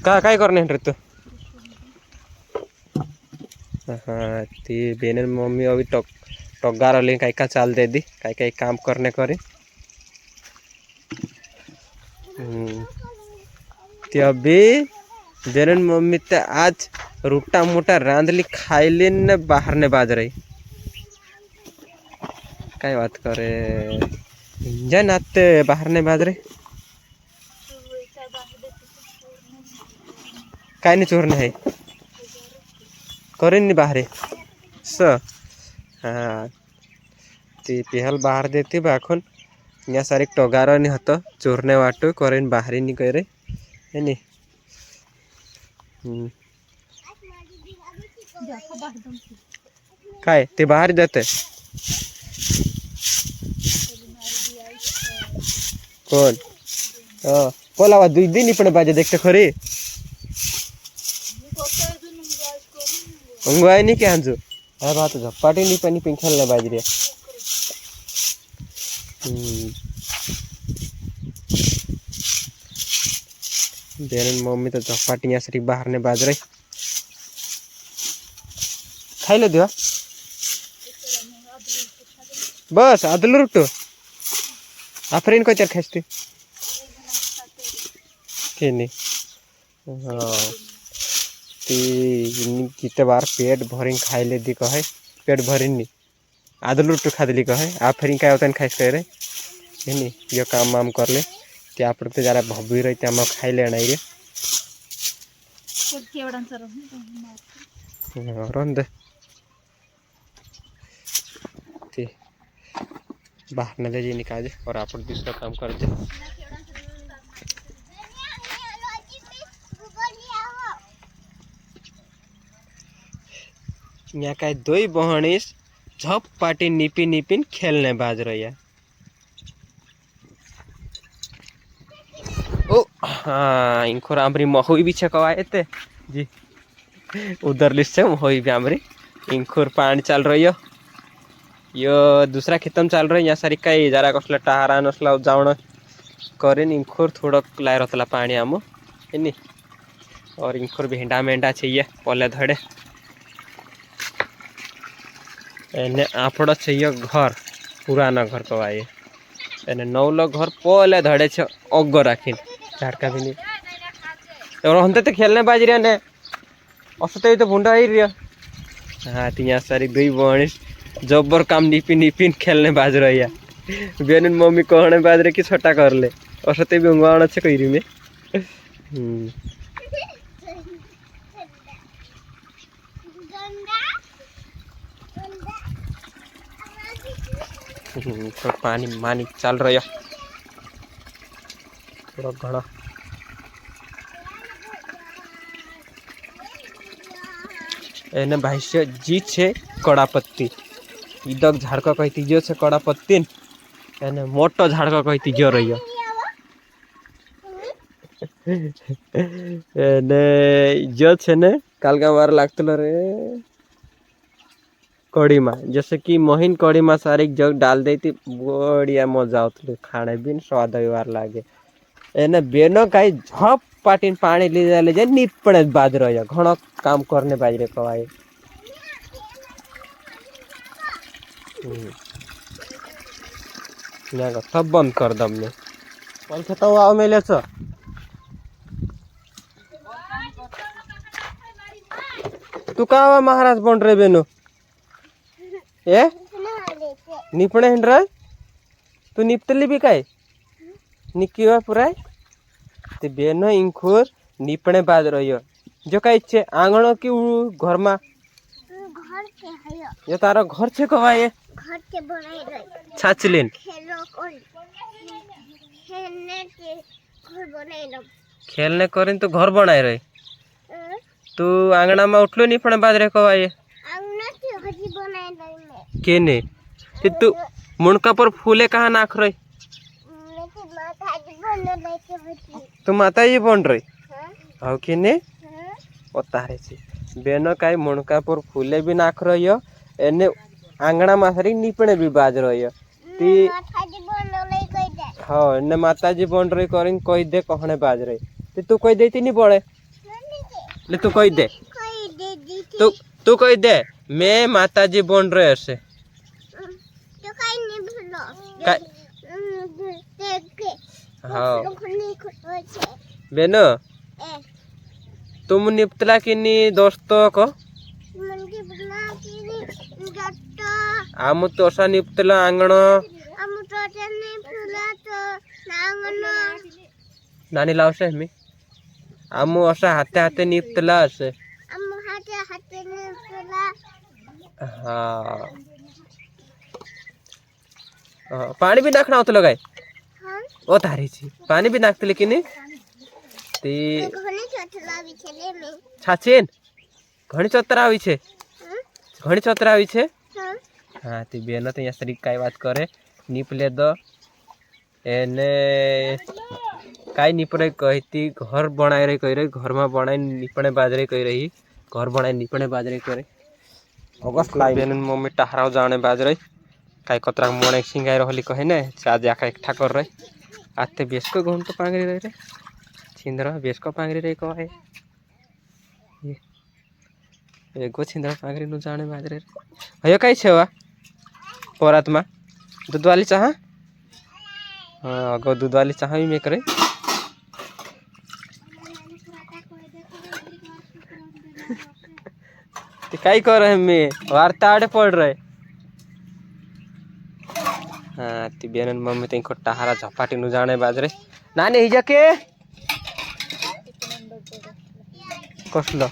का काय करणे रे तू हाँ ती बेन मम्मी अभी टग्गा रही कहीं का चाल दे दी कहीं काम करने करे ते अभी बेन मम्मी ते आज रूटा मोटा रांधली खाइली ने बाहर ने बाज रही काय बात करे जन आते बाहर ने बाज रही काय नहीं चोरने है करें नहीं बाहर स हाँ ती पिहल बाहर देती बाखन यहाँ सारी टगार नहीं हतो चोरने वाटो करें बाहर नहीं करे है नी काय ते बाहर देते कौन पोलावा दुई दिन पण बाजे देखते खरी अंगवाई नहीं क्या हंजू अरे बात झप्पाटी नहीं पानी पिंखल ने बाज रही बेन मम्मी तो झप्पाटी यहाँ से बाहर ने बाज रही खाई लो दिवा बस आदल रुटो आफरीन को चर खास्ती के नहीं हाँ कितने बार पेट भरी खाई ले दी कहे पेट भरी नहीं आदल रुटो खा दिली कहे आफरीन का होता खाइस करे नहीं ये काम वाम कर ले ते आप तो जरा भभी रही हम खाई लेना रे रंदे बाहर न ले जी निकाल और आप दूसरा काम कर दे यहाँ का दो बहनीस झप पाटी निपी निपिन खेलने बाज रही है ओ हाँ इनखोर आमरी महुई भी छकवाए थे जी उधर लिस्ट से महुई भी आमरी इनखोर पानी चल रही हो यो दूसरा खेतम चल रही यहाँ सारी कई जरा कसला टहरा नसला जावण करे इंखोर थोड़ा लाए रहता पानी आम है नी और इंखोर भेंडा मेंढा चाहिए पले धड़े एने आपड़ चाहिए घर पुराना घर कवाए एने नौलो घर पले धड़े छे अग राखी झाड़का भी नहीं और हमते तो खेलने बाज रहा ने असते तो भूडा ही रहा हाँ तो यहाँ सारी दुई बहनी जबर काम निपिन निपिन खेलने बाज रही है बेन मम्मी कहने बाज रहे कि छोटा कर ले और सते भी उंगवाण अच्छे कही में तो पानी मानी चल रही है थोड़ा घना एने भाई से जी छे कड़ापत्ती इदक झाड़का कहती जो छे कड़ापत्ती एने मोटो झाड़का कहती जो रही एने जो छे ने कालगा मार लागतलो रे कड़ी माँ जैसे कि महीन कड़ी माँ सारी जग डाल देती बढ़िया मजा आता खाने भी स्वाद वार लागे एने बेनो कई झप पाटी पानी लीजा ले निपड़े बाज रही घणो काम करने बाज रे कवाए सब बंद कर दम ने कल खेता आओ मेले छ तू कहाँ महाराज बन रहे बेनो ए निपणे हिंड रहा तू निपतली भी काय निकी हुआ पूरा ते बेनो इंखोर निपणे बाज रही हो जो कई छे आंगणो की घर में घर के हयो ये तारा घर छे कवाए घर के बनाई रही छाचलिन खेलने करिन तो घर बनाई रही तू आंगणा में उठलो निपणे बाज रे कवाए आंगणा की हजी बनाई रही केने ते तू मुनका पर फूले कहाँ नाख रही तो माता जी बन रही हाँ कि नहीं पता है बेनो कई मुनका पर फूले भी नाख रही हो एने आंगणा मासरी निपणे भी बाज रही हो ती हाँ ने माता जी बन रही करें कही दे कहने बाज रही ती तू कही देती नहीं पड़े ले तू कही दे तू कही दे मैं माताजी बन रहे से हाँ बेनो तुम निपतला कि दोस्तों को आम तो असा निपतला आंगण नानी लावसे मी आम असा हाथे हाथे निपतला असे हाँ पानी भी नाखना होता लगाए ओ तारी छी पानी भी नाखते लेकिन ती छाछेन घणी चतरा आवी छे घणी चतरा आवी छे हाँ ती बेन तो यहाँ सरी काई बात करे नीपले दो एने काई नीपरे कहती घर बनाए रही कह रही घर में बनाई नीपने बाजरे कह रही घर बनाए नीपने बाजरे करे अगस्त लाई बेन मम्मी टहराव जाने बाज रही काई कतरा मने सिंगाई रहली कहे ने आज आका एकठा कर रही आते बेस को घूम तो पांगरी रही रे छिंदरा बेस को पांगरी रही कहे एगो छिंदरा पांगरी नु जाने बाज रही हयो काई छेवा परात में दूध वाली चाह हाँ अगो दूध वाली चाह भी मैं करे काई कर रहे मैं वार्ता आड़े पड़ रहे हाँ ती बेन मम्मी तेको टहारा झपाटी नु जाने बाज रहे नानी ही जाके कसलो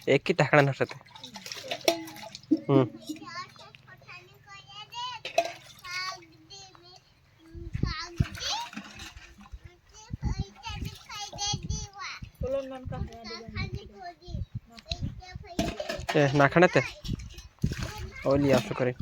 एक की टाकड़ा नसते नाखना ते और लिया करे